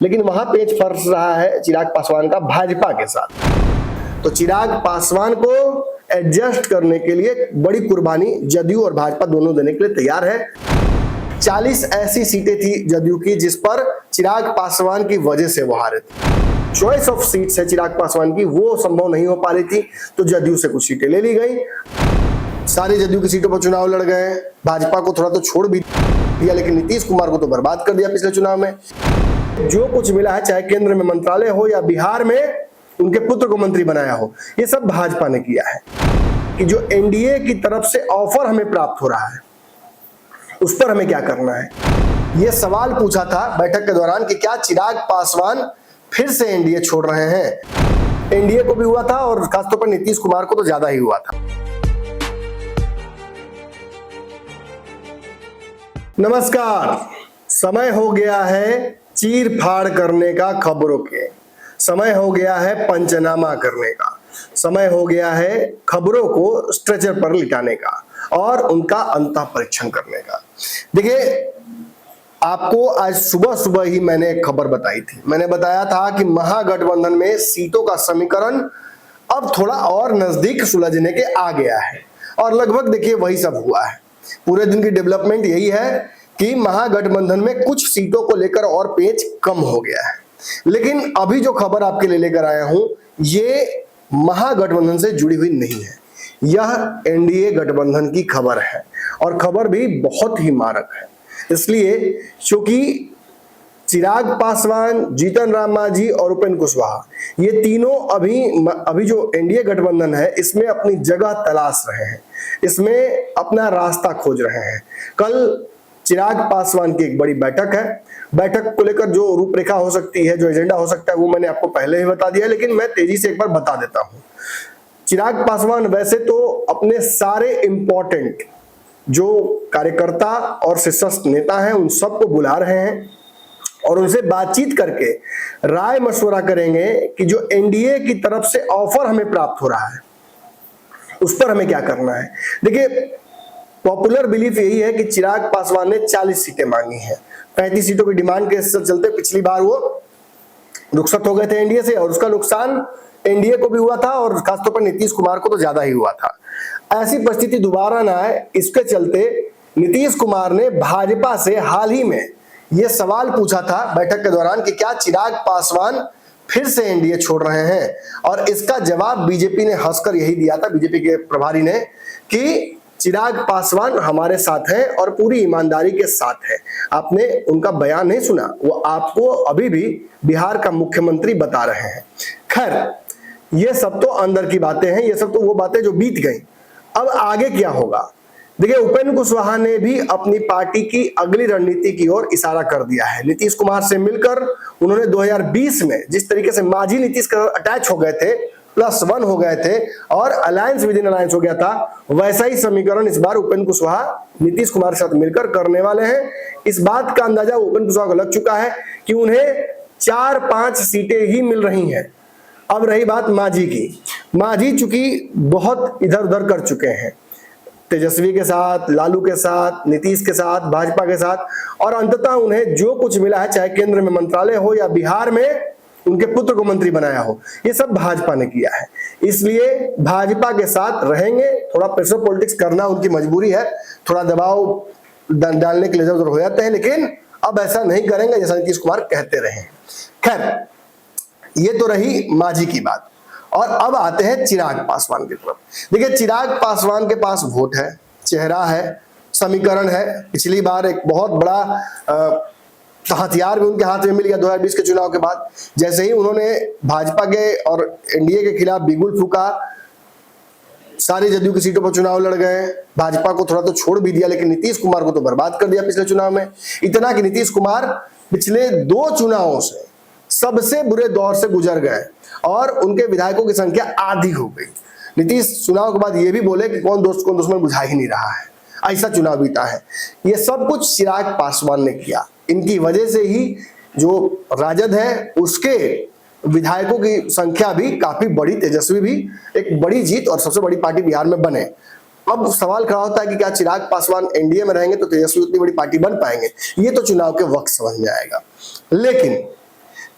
लेकिन वहां पेच फंस रहा है चिराग पासवान का भाजपा के साथ। तो चिराग पासवान को एडजस्ट करने के लिए बड़ी कुर्बानी जदयू और भाजपा दोनों देने के लिए तैयार है। 40 ऐसी सीटें थी जदयू की जिस पर चिराग पासवान की वजह से वो हारे थे। चॉइस ऑफ सीट्स है चिराग पासवान की, वो संभव नहीं हो पा रही थी, तो जदयू से कुछ सीटें ले ली गई। सारी जदयू की सीटों पर चुनाव लड़ गए। भाजपा को थोड़ा तो छोड़ भी दिया, लेकिन नीतीश कुमार को तो बर्बाद कर दिया पिछले चुनाव में। जो कुछ मिला है, चाहे केंद्र में मंत्रालय हो या बिहार में उनके पुत्र को मंत्री बनाया हो, ये सब भाजपा ने किया है। कि जो एनडीए की तरफ से ऑफर हमें प्राप्त हो रहा है, उस पर हमें क्या करना है, ये सवाल पूछा था बैठक के दौरान कि क्या चिराग पासवान फिर से एनडीए छोड़ रहे हैं। एनडीए को भी हुआ था और खासतौर पर नीतीश कुमार को तो ज्यादा ही हुआ था। नमस्कार, समय हो गया है चीर फाड़ करने का खबरों के, समय हो गया है पंचनामा करने का, समय हो गया है खबरों को स्ट्रेचर पर लिटाने का और उनका अंतः परीक्षण करने का। देखिए, आपको आज सुबह सुबह ही मैंने एक खबर बताई थी। मैंने बताया था कि महागठबंधन में सीटों का समीकरण अब थोड़ा और नजदीक सुलझने के आ गया है और लगभग देखिए वही सब हुआ है। पूरे दिन की डेवलपमेंट यही है कि महागठबंधन में कुछ सीटों को लेकर और पेच कम हो गया है। लेकिन अभी जो खबर आपके लिए लेकर आया हूं, ये महागठबंधन से जुड़ी हुई नहीं है, यह एनडीए गठबंधन की खबर है और खबर भी बहुत ही मारक है। इसलिए क्योंकि चिराग पासवान, जीतन राम मांझी और उपेंद्र कुशवाहा, ये तीनों अभी जो एनडीए गठबंधन है इसमें अपनी जगह तलाश रहे हैं, इसमें अपना रास्ता खोज रहे हैं। कल चिराग पासवान की एक बड़ी बैठक है। बैठक को लेकर जो रूपरेखा हो सकती है, जो एजेंडा हो सकता है, वो मैंने आपको पहले ही बता दिया, लेकिन मैं तेजी से एक बार बता देता हूं। चिराग पासवान वैसे तो अपने सारे इंपॉर्टेंट जो कार्यकर्ता और शीर्षस्थ नेता हैं उन सबको बुला रहे हैं और उनसे बातचीत करके राय मशवरा करेंगे कि जो एनडीए की तरफ से ऑफर हमें प्राप्त हो रहा है उस पर हमें क्या करना है। देखिए, पॉपुलर बिलीफ यही है कि चिराग पासवान ने 40 सीटें मांगी हैं। 35 सीटों की डिमांड के चलते पिछली बार वो रुखसत हो गए थे एनडीए से और उसका नुकसान एनडीए को भी हुआ था और खासतौर पर नीतीश कुमार को तो ज्यादा ही हुआ था। ऐसी परिस्थिति दोबारा ना आए, इसके चलते नीतीश कुमार ने भाजपा से हाल ही में यह सवाल पूछा था बैठक के दौरान कि क्या चिराग पासवान फिर से एनडीए छोड़ रहे हैं, और इसका जवाब बीजेपी ने हंसकर यही दिया था, बीजेपी के प्रभारी ने, कि चिराग पासवान हमारे साथ हैं और पूरी ईमानदारी के साथ है। आपने उनका बयान नहीं सुना, वो आपको अभी भी बिहार का मुख्यमंत्री बता रहे हैं। खैर, ये सब तो अंदर की बातें हैं, ये सब तो वो बातें जो बीत गई। अब आगे क्या होगा, देखिए, उपेंद्र कुशवाहा ने भी अपनी पार्टी की अगली रणनीति की ओर इशारा कर दिया है। नीतीश कुमार से मिलकर उन्होंने 2020 में जिस तरीके से मांझी नीतीश का अटैच हो गए थे, +1 हो गए थे और अलायंस विद इन अलायंस हो गया था, वैसा ही समीकरण इस बार उपेंद्र कुशवाहा नीतीश कुमार के साथ मिलकर करने वाले हैं। इस बात का अंदाजा उपेंद्र कुशवाहा को लग चुका है कि उन्हें 4-5 सीटें ही मिल रही हैं। अब रही बात मांझी की। मांझी चूंकि बहुत इधर उधर कर चुके हैं, तेजस्वी के साथ, लालू के साथ, नीतीश के साथ, भाजपा के साथ, और अंततः उन्हें जो कुछ मिला है, चाहे केंद्र में मंत्रालय हो या बिहार में उनके पुत्र को मंत्री बनाया हो, ये सब भाजपा ने किया है। इसलिए भाजपा के साथ रहेंगे। थोड़ा प्रेशर पॉलिटिक्स करना उनकी मजबूरी है, थोड़ा दबाव डालने के लिए इधर उधर हो जाते हैं, लेकिन अब ऐसा नहीं करेंगे जैसा नीतीश कुमार कहते रहे। खैर, ये तो रही मांझी की बात, और अब आते हैं चिराग पासवान की तरफ। देखिए, चिराग पासवान के पास वोट है, चेहरा है, समीकरण है। पिछली बार एक बहुत बड़ा हथियार भी उनके हाथ में मिल गया 2020 के चुनाव के बाद। जैसे ही उन्होंने भाजपा के और एनडीए के खिलाफ बिगुल फूका, सारी जदयू की सीटों पर चुनाव लड़ गए। भाजपा को थोड़ा तो छोड़ भी दिया, लेकिन नीतीश कुमार को तो बर्बाद कर दिया पिछले चुनाव में। इतना कि नीतीश कुमार पिछले 2 चुनावों से सबसे बुरे दौर से गुजर गए और उनके विधायकों की संख्या आधी हो गई। नीतीश चुनाव के बाद ये भी बोले कि कौन दोस्त कौन दुश्मन बुझा ही नहीं रहा है, ऐसा चुनाव बीता है। ये सब कुछ चिराग पासवान ने किया। इनकी वजह से ही जो राजद है उसके विधायकों की संख्या भी काफी बड़ी, तेजस्वी भी एक बड़ी जीत और सबसे बड़ी पार्टी बिहार में बने। अब सवाल खड़ा होता है कि क्या चिराग पासवान एनडीए में रहेंगे तो तेजस्वी उतनी बड़ी पार्टी बन पाएंगे। ये तो चुनाव के वक्त समझ में आएगा। लेकिन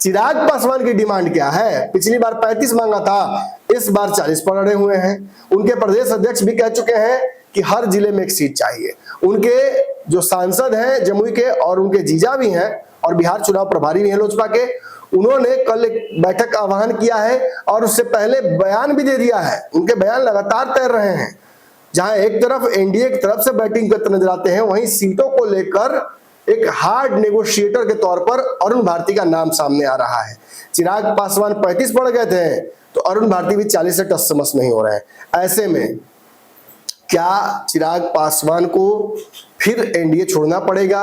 चिराग पासवान की डिमांड क्या है? पिछली बार 35 मांगा था, इस बार 40 पर अड़े हुए हैं। उनके प्रदेश अध्यक्ष भी कह चुके हैं कि हर जिले में एक सीट चाहिए। उनके जो सांसद हैं जमुई के और उनके जीजा भी हैं और बिहार चुनाव प्रभारी भी हैं लोजपा के, उन्होंने कल एक बैठक का आह्वान किया है और उससे पहले बयान भी दे दिया है। उनके बयान लगातार तैर रहे हैं। जहां एक तरफ एनडीए की तरफ से बैटिंग करते नजर आते हैं, वहीं सीटों को लेकर एक हार्ड नेगोशिएटर के तौर पर अरुण भारती का नाम सामने आ रहा है। चिराग पासवान 35 पड़ गए थे तो अरुण भारती भी 40 से टस से मस नहीं हो रहे हैं। ऐसे में क्या चिराग पासवान को फिर एनडीए छोड़ना पड़ेगा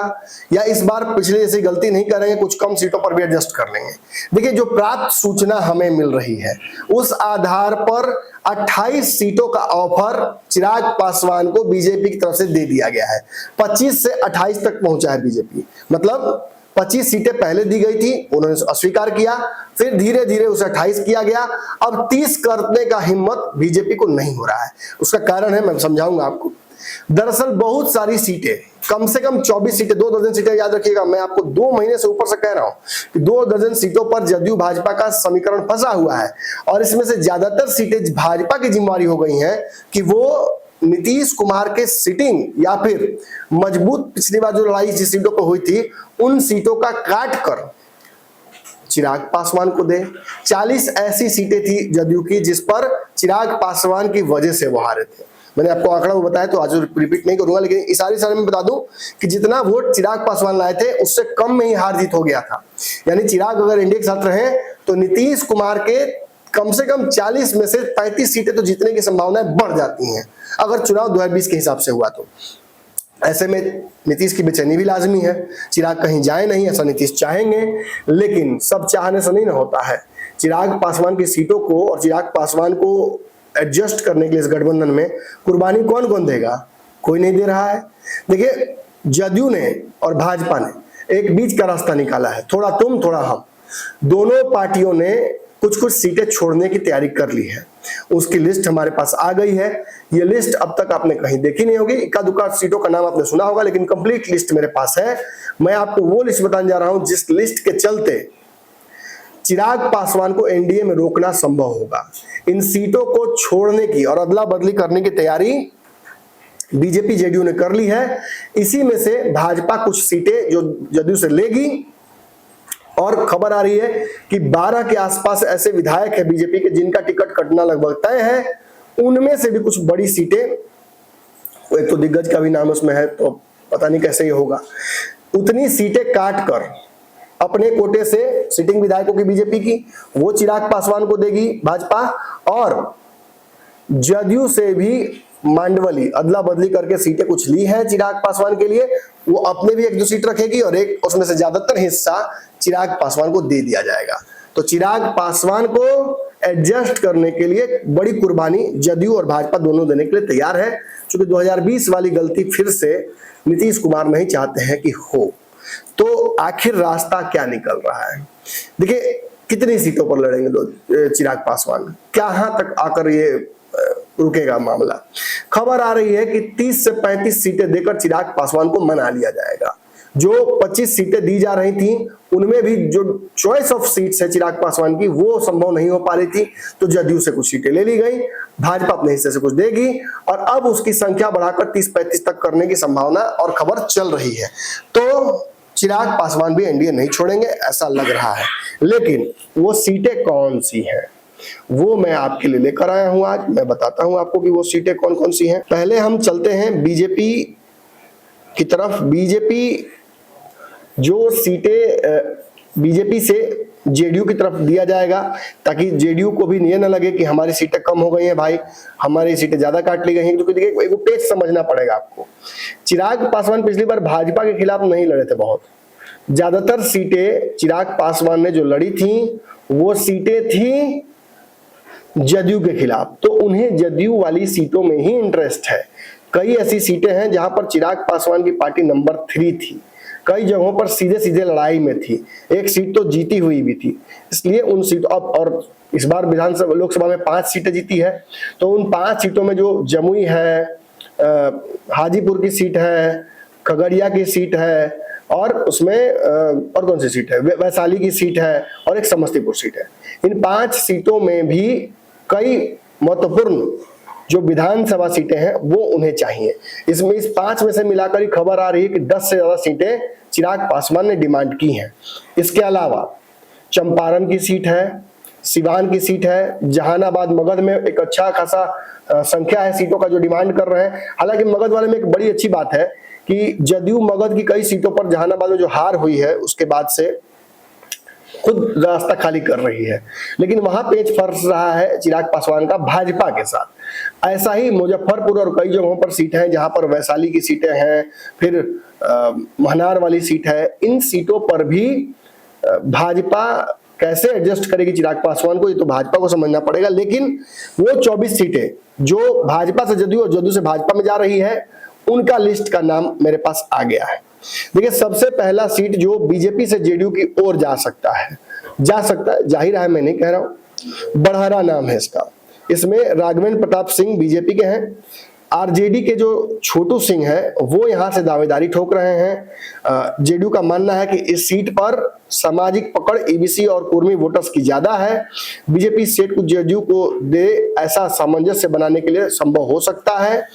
या इस बार पिछले जैसी गलती नहीं करेंगे, कुछ कम सीटों पर भी एडजस्ट कर लेंगे? देखिए, जो प्राप्त सूचना हमें मिल रही है उस आधार पर 28 सीटों का ऑफर चिराग पासवान को बीजेपी की तरफ से दे दिया गया है। 25 से 28 तक पहुंचा है बीजेपी, मतलब 25 सीटें पहले दी गई थी, उन्होंने अस्वीकार किया, फिर धीरे धीरे उसे 28 किया गया। अब 30 करने का हिम्मत बीजेपी को नहीं हो रहा है। उसका कारण है, मैं समझाऊंगा आपको। दरअसल बहुत सारी सीटें, कम से कम 24 सीटें, 2 दर्जन सीटें, याद रखिएगा, मैं आपको 2 महीने से ऊपर से कह रहा हूं कि 2 दर्जन सीटों पर जदयू भाजपा का समीकरण फंसा हुआ है और इसमें से ज्यादातर सीटें भाजपा की जिम्मेवारी हो गई हैं कि वो नीतीश कुमार के सिटिंग या फिर मजबूत पिछली बार जो लड़ाई जिस सीटों पर हुई थी उन सीटों का काट कर चिराग पासवान को दे। 40 ऐसी सीटें थी जदयू की जिस पर चिराग पासवान की वजह से वो हारे थे। मैंने आपको आंकड़ा वो बताया तो आज रिपीट नहीं करूंगा, लेकिन इस सारे में बता दूं कि जितना वोट चिराग पासवान लाए थे उससे कम में ही हार जीत हो गया था। यानी चिराग अगर एनडीए के साथ रहे तो नीतीश कुमार के कम से कम 40 में से 35 सीटें तो जीतने की संभावनाएं बढ़ जाती हैं अगर चुनाव 2020 के हिसाब से हुआ तो। ऐसे में नीतीश की बेचैनी भी लाजमी है। चिराग कहीं जाए नहीं ऐसा नीतीश चाहेंगे, लेकिन सब चाहने से नहीं ना होता है। चिराग पासवान की सीटों को और चिराग पासवान को एडजस्ट करने के लिए इस गठबंधन में कुर्बानी कौन कौन देगा? कोई नहीं दे रहा है। देखिए, जदयू ने और भाजपा ने एक बीच का रास्ता निकाला है, थोड़ा तुम थोड़ा हम। दोनों पार्टियों ने कुछ कुछ सीटें छोड़ने की तैयारी कर ली है। उसकी लिस्ट हमारे पास आ गई है। ये लिस्ट अब तक आपने कहीं देखी नहीं होगी, इक्का दुक्का सीटों का नाम आपने सुना होगा, लेकिन कंप्लीट लिस्ट मेरे पास है। मैं आपको वो लिस्ट बताने जा रहा हूं जिस लिस्ट के चलते चिराग पासवान को एनडीए में रोकना संभव होगा। इन सीटों को छोड़ने की और अदला बदली करने की तैयारी बीजेपी जेडीयू ने कर ली है। इसी में से भाजपा कुछ सीटें जो जदयू से लेगी और खबर आ रही है कि 12 के आसपास ऐसे विधायक है बीजेपी के जिनका टिकट कटना लगभग तय है। उनमें से भी कुछ बड़ी सीटें, एक तो दिग्गज का भी नाम उसमें है तो पता नहीं कैसे ये होगा, उतनी सीटें काट कर अपने कोटे से सिटिंग विधायकों की बीजेपी की वो चिराग पासवान को देगी भाजपा, और जदयू से भी मांडवली अदला बदली करके सीटें कुछ ली है चिराग पासवान के लिए, वो अपने भी 1-2 सीट रखेगी और एक उसमें से ज्यादातर हिस्सा चिराग पासवान को दे दिया जाएगा। तो चिराग पासवान को एडजस्ट करने के लिए बड़ी कुर्बानी जदयू और भाजपा दोनों देने के लिए तैयार है, क्योंकि 2020 वाली गलती फिर से नीतीश कुमार नहीं चाहते हैं कि हो। तो आखिर रास्ता क्या निकल रहा है? देखिए, कितनी सीटों पर लड़ेंगे लोग चिराग पासवान, कहां तक आकर ये रुकेगा मामला? खबर आ रही है कि 30 से 35 सीटें देकर चिराग पासवान को मना लिया जाएगा। जो 25 सीटें दी जा रही थी उनमें भी जो चॉइस ऑफ सीट्स है चिराग पासवान की वो संभव नहीं हो पा रही थी, तो जदयू से कुछ सीटें ले ली गई, भाजपा अपने हिस्से से कुछ देगी और अब उसकी संख्या बढ़ाकर 30-35 तक करने की संभावना और खबर चल रही है। तो चिराग पासवान भी एनडीए नहीं छोड़ेंगे ऐसा लग रहा है, लेकिन वो सीटें कौन सी हैं वो मैं आपके लिए लेकर आया हूं। आज मैं बताता हूं आपको कि वो सीटें कौन कौन सी हैं। पहले हम चलते हैं बीजेपी की तरफ। बीजेपी जो सीटें बीजेपी से जेडीयू की तरफ दिया जाएगा, ताकि जेडीयू को भी ये ना लगे कि हमारी सीटें कम हो गई हैं भाई, हमारी सीटें ज्यादा काट ली गई हैं। क्योंकि देखिए, एक पेज समझना पड़ेगा आपको। चिराग पासवान पिछली बार भाजपा के खिलाफ नहीं लड़े थे, बहुत ज्यादातर सीटें चिराग पासवान ने जो लड़ी थी वो सीटें थी जदयू के खिलाफ, तो उन्हें जदयू वाली सीटों में ही इंटरेस्ट है। कई ऐसी सीटें हैं जहां पर चिराग पासवान की पार्टी नंबर 3 थी, कई जगहों पर सीधे सीधे लड़ाई में थी, एक सीट तो जीती हुई भी थी। इसलिए उन सीटों और इस बार विधानसभा लोकसभा में 5 सीटें जीती है, तो उन 5 सीटों में जो जमुई है, हाजीपुर की सीट है, खगड़िया की सीट है, और उसमें और कौन सी सीट है, वैशाली की सीट है और एक समस्तीपुर सीट है। इन 5 सीटों में भी कई महत्वपूर्ण जो विधानसभा सीटें हैं वो उन्हें चाहिए। इसमें इस 5 में से मिलाकर ही खबर आ रही है कि 10 से ज्यादा सीटें चिराग पासवान ने डिमांड की हैं। इसके अलावा चंपारण की सीट है, सिवान की सीट है, जहानाबाद मगध में एक अच्छा खासा संख्या है सीटों का जो डिमांड कर रहे हैं। हालांकि मगध वाले में एक बड़ी अच्छी बात है कि जदयू मगध की कई सीटों पर जहानाबाद में जो हार हुई है उसके बाद से खुद रास्ता खाली कर रही है, लेकिन वहां पेच फंस रहा है चिराग पासवान का भाजपा के साथ। ऐसा ही मुजफ्फरपुर और कई जगहों पर सीटें हैं जहां पर वैशाली की सीटें हैं, फिर महनार वाली सीट है। इन सीटों पर भी भाजपा कैसे एडजस्ट करेगी चिराग पासवान को, ये तो भाजपा को समझना पड़ेगा। लेकिन वो 24 सीटें जो भाजपा से जदयू और जदयू से भाजपा में जा रही है उनका लिस्ट का नाम मेरे पास आ गया है। देखिए, सबसे पहला सीट जो बीजेपी से जेडीयू की ओर जा सकता है, जाहिर है, मैं नहीं कह रहा हूं, बड़हरा नाम है इसका। इसमें राघवेंद्र प्रताप सिंह बीजेपी के हैं, आरजेडी के जो छोटू सिंह है वो यहां से दावेदारी ठोक रहे हैं। जेडीयू का मानना है कि इस सीट पर सामाजिक पकड़ ईबीसी और कुर्मी वोटर्स की ज्यादा है। बीजेपी इस सीट को जेडीयू को दे, ऐसा सामंजस्य बनाने के लिए संभव हो सकता है।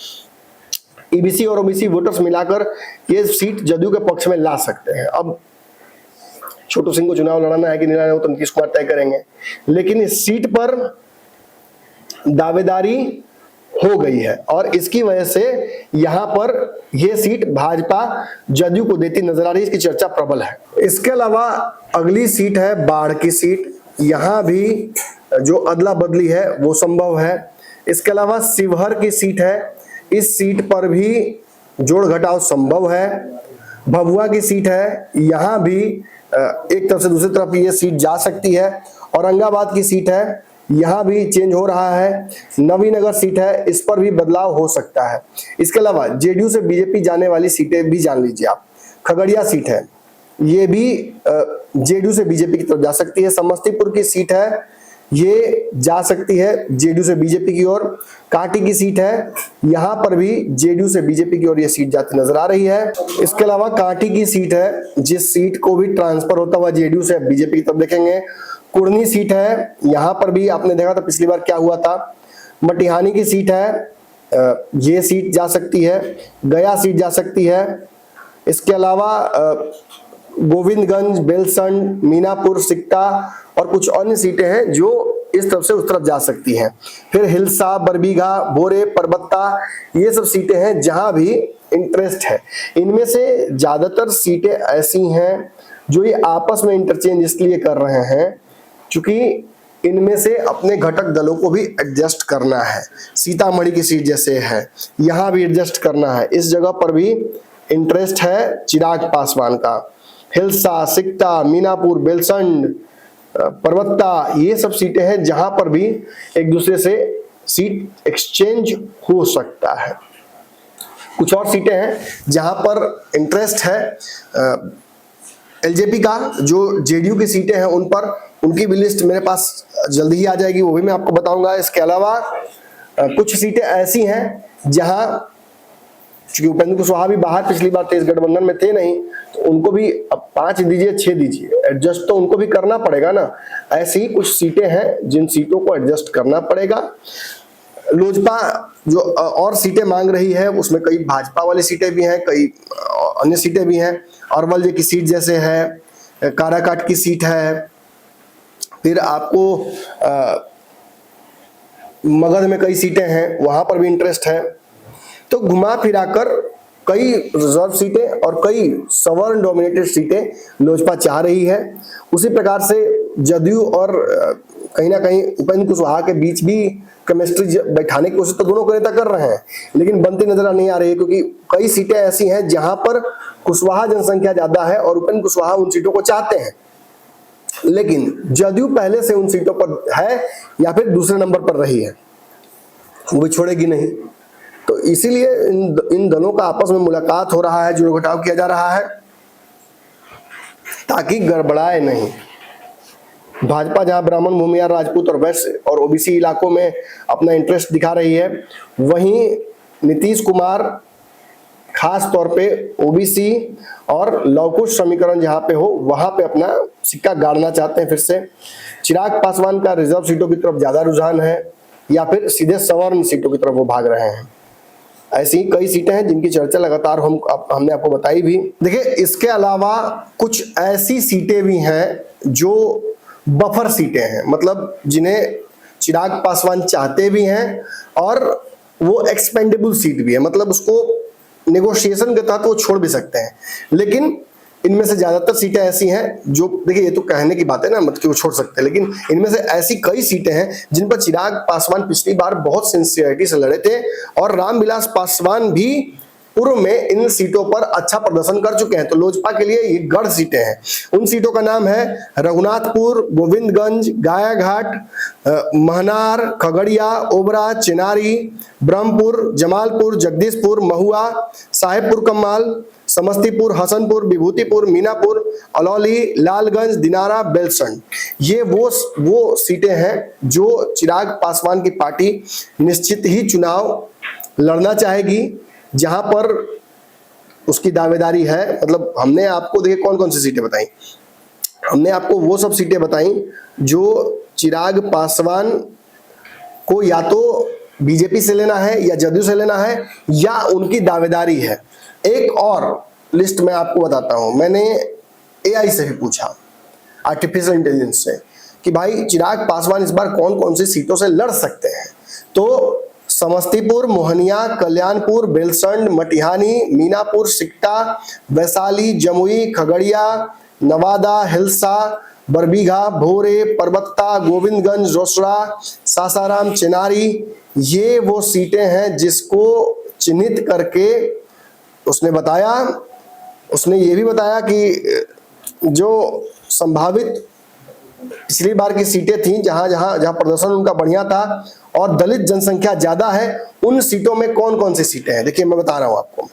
ईबीसी और ओबीसी वोटर्स मिलाकर ये सीट जदयू के पक्ष में ला सकते हैं। अब छोटू सिंह को चुनाव लड़ाना है कि नहीं लड़ाना, वो तो नीतीश कुमार तय करेंगे, लेकिन इस सीट पर दावेदारी हो गई है और इसकी वजह से यहां पर यह सीट भाजपा जदयू को देती नजर आ रही है। इसकी चर्चा प्रबल है। इसके अलावा अगली सीट है बाढ़ की सीट, यहां भी जो अदला बदली है वो संभव है। इसके अलावा शिवहर की सीट है, इस सीट पर भी जोड़ घटाव संभव है। भभुआ की सीट है, यहां भी एक तरफ से दूसरी तरफ ये सीट जा सकती है। औरंगाबाद की सीट है, यहां भी चेंज हो रहा है। नवीनगर सीट है, इस पर भी बदलाव हो सकता है। इसके अलावा जेडीयू से बीजेपी जाने वाली सीटें भी जान लीजिए आप। खगड़िया सीट है, ये भी जेडीयू से बीजेपी की तरफ जा सकती है। समस्तीपुर की सीट है, ये जा सकती है जेडीयू से बीजेपी की ओर। कांटी की सीट है, यहां पर भी जेडीयू से बीजेपी की ओर ये सीट जाती नजर आ रही है। इसके अलावा कांटी की सीट है, जिस सीट को भी ट्रांसफर होता हुआ जेडीयू से बीजेपी की तरफ देखेंगे। कुर्नी सीट है, यहां पर भी आपने देखा था पिछली बार क्या हुआ था। मटिहानी की सीट है, ये सीट जा सकती है। गया सीट जा सकती है। इसके अलावा गोविंदगंज, बेलसंड, मीनापुर, सिक्टा और कुछ अन्य सीटें हैं जो इस तरफ से उस तरफ जा सकती हैं। फिर हिलसा, बरबीघा, भोरे, परबत्ता, ये सब सीटें हैं जहां भी इंटरेस्ट है। इनमें से ज्यादातर सीटें ऐसी हैं जो ये आपस में इंटरचेंज इसलिए कर रहे हैं क्योंकि इनमें से अपने घटक दलों को भी एडजस्ट करना है। सीतामढ़ी की सीट जैसे है, यहां भी एडजस्ट करना है। इस जगह पर भी इंटरेस्ट है चिराग पासवान का। हिलसा, सिकटा, मीनापुर, बेलसंड, परबत्ता, ये सब सीटें हैं जहां पर भी एक दूसरे से सीट एक्सचेंज हो सकता है। कुछ और सीटें हैं जहां पर इंटरेस्ट है एलजेपी का। जो जेडीयू की सीटें हैं उन पर, उनकी भी लिस्ट मेरे पास जल्दी ही आ जाएगी, वो भी मैं आपको बताऊंगा। इसके अलावा कुछ सीटें ऐसी हैं जहां चूंकि उपेंद्र कुशवाहा भी बाहर पिछली बार तेज गठबंधन में थे नहीं, तो उनको भी अब 5 दीजिए 6 दीजिए, एडजस्ट तो उनको भी करना पड़ेगा ना। ऐसी ही कुछ सीटें हैं जिन सीटों को एडजस्ट करना पड़ेगा। लोजपा जो और सीटें मांग रही है उसमें कई भाजपा वाली सीटें भी हैं, कई अन्य सीटें भी हैं। अरवल की सीट जैसे है, काराकाट की सीट है, फिर आपको मगध में कई सीटें हैं, वहां पर भी इंटरेस्ट है। तो घुमा फिराकर कई रिजर्व सीटें और कई सवर्ण डोमिनेटेड सीटें लोजपा चाह रही है। उसी प्रकार से जदयू और कहीं ना कहीं उपेंद्र कुशवाहा के बीच भी केमिस्ट्री बैठाने की कोशिश तो दोनों के नेता कर रहे हैं, लेकिन बनती नजर नहीं आ रही है क्योंकि कई सीटें ऐसी हैं जहां पर कुशवाहा जनसंख्या ज्यादा है और उपेंद्र कुशवाहा उन सीटों को चाहते हैं, लेकिन जदयू पहले से उन सीटों पर है या फिर दूसरे नंबर पर रही है, वो छोड़ेगी नहीं। तो इसीलिए इन दलों का आपस में मुलाकात हो रहा है, जोड़ घटाव किया जा रहा है ताकि गड़बड़ाए नहीं। भाजपा जहां ब्राह्मण, भूमिहार, राजपूत और वैश्य और ओबीसी इलाकों में अपना इंटरेस्ट दिखा रही है, वहीं नीतीश कुमार खास तौर पे ओबीसी और लवकुश समीकरण जहां पे हो वहां पे अपना सिक्का गाड़ना चाहते हैं फिर से। चिराग पासवान का रिजर्व सीटों की तरफ ज्यादा रुझान है या फिर सीधे सवर्ण सीटों की तरफ वो भाग रहे हैं। ऐसी कई सीटें हैं जिनकी चर्चा लगातार हमने आपको बताई भी। देखिए, इसके अलावा कुछ ऐसी सीटें भी हैं जो बफर सीटें हैं, मतलब जिन्हें चिराग पासवान चाहते भी हैं और वो एक्सपेंडेबल सीट भी है, मतलब उसको नेगोशिएशन के तहत वो छोड़ भी सकते हैं। लेकिन इनमें से ज्यादातर सीटें ऐसी हैं जो, देखिए ये तो कहने की बात है ना, मत कि वो छोड़ सकते हैं, लेकिन इनमें से ऐसी कई सीटें हैं जिन पर चिराग पासवान पिछली बार बहुत सिंसियरिटी से लड़े थे और रामविलास पासवान भी पूर्व में इन सीटों पर अच्छा प्रदर्शन कर चुके हैं। तो लोजपा के लिए ये गढ़ सीटें हैं। उन सीटों का नाम है रघुनाथपुर, गोविंदगंज, गायाघाट, महनार, खगड़िया, ओबरा, चिनारी, ब्रह्मपुर, जमालपुर, जगदीशपुर, महुआ, साहेबपुर कमाल, समस्तीपुर, हसनपुर, विभूतिपुर, मीनापुर, अलौली, लालगंज, दिनारा, बेलसंड। ये वो सीटें हैं जो चिराग पासवान की पार्टी निश्चित ही चुनाव लड़ना चाहेगी, जहां पर उसकी दावेदारी है। मतलब हमने आपको देखिए कौन कौन सी सीटें बताई, हमने आपको वो सब सीटें बताई जो चिराग पासवान को या तो बीजेपी से लेना है या जदयू से लेना है या उनकी दावेदारी है। एक और लिस्ट मैं आपको बताता हूं, मैंने एआई से भी पूछा, आर्टिफिशियल इंटेलिजेंस से, कि भाई चिराग पासवान इस बार कौन कौन सी सीटों से लड़ सकते हैं। तो समस्तीपुर, मोहनिया, कल्याणपुर, बेलसंड, मटिहानी, मीनापुर, सिकटा, वैशाली, जमुई, खगड़िया, नवादा, हिलसा, बरबीघा, भोरे, परबत्ता, गोविंदगंज, रोसड़ा, सासाराम, चिनारी, ये वो सीटें हैं जिसको चिन्हित करके उसने ये भी बताया कि जो संभावित पिछली बार की सीटें थी जहां प्रदर्शन उनका बढ़िया था और दलित जनसंख्या ज्यादा है, उन सीटों में कौन कौन सी सीटें हैं। देखिए मैं बता रहा हूं आपको,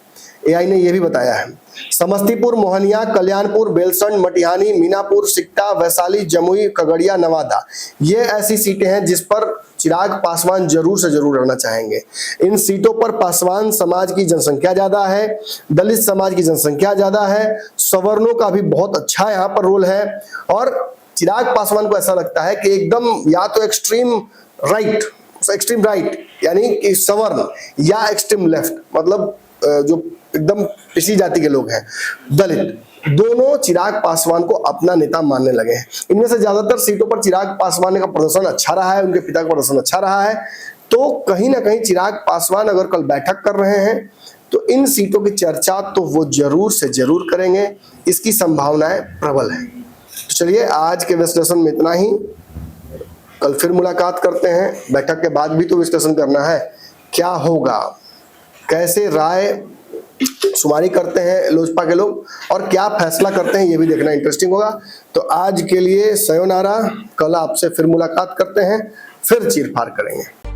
एआई ने यह भी बताया है। समस्तीपुर, मोहनिया, कल्याणपुर, बेलसंड, मटिहानी, मीनापुर, सिकटा, वैशाली, जमुई, खगड़िया, नवादा, ये ऐसी सीटें हैं जिस पर चिराग पासवान जरूर से जरूर लड़ना चाहेंगे। इन सीटों पर पासवान समाज की जनसंख्या ज्यादा है, दलित समाज की जनसंख्या ज्यादा है, सवर्णों का भी बहुत अच्छा यहाँ पर रोल है और चिराग पासवान को ऐसा लगता है कि एकदम या तो एक्सट्रीम राइट यानी कि सवर्ण या एक्सट्रीम लेफ्ट, मतलब जो एकदम पिछड़ी जाति के लोग हैं, दलित, दोनों चिराग पासवान को अपना नेता मानने लगे हैं। इनमें से ज्यादातर सीटों पर चिराग पासवान का प्रदर्शन अच्छा रहा है, उनके पिता का प्रदर्शन अच्छा रहा है। तो कहीं ना कहीं चिराग पासवान अगर कल बैठक कर रहे हैं तो इन सीटों की चर्चा तो वो जरूर से जरूर करेंगे, इसकी संभावनाएं प्रबल है। तो चलिए आज के विश्लेषण में इतना ही, कल फिर मुलाकात करते हैं। बैठक के बाद भी तो विश्लेषण करना है, क्या होगा, कैसे राय शुमारी करते हैं लोजपा के लोग और क्या फैसला करते हैं, ये भी देखना इंटरेस्टिंग होगा। तो आज के लिए सयोनारा, कल आपसे फिर मुलाकात करते हैं, फिर चीर फाड़ करेंगे।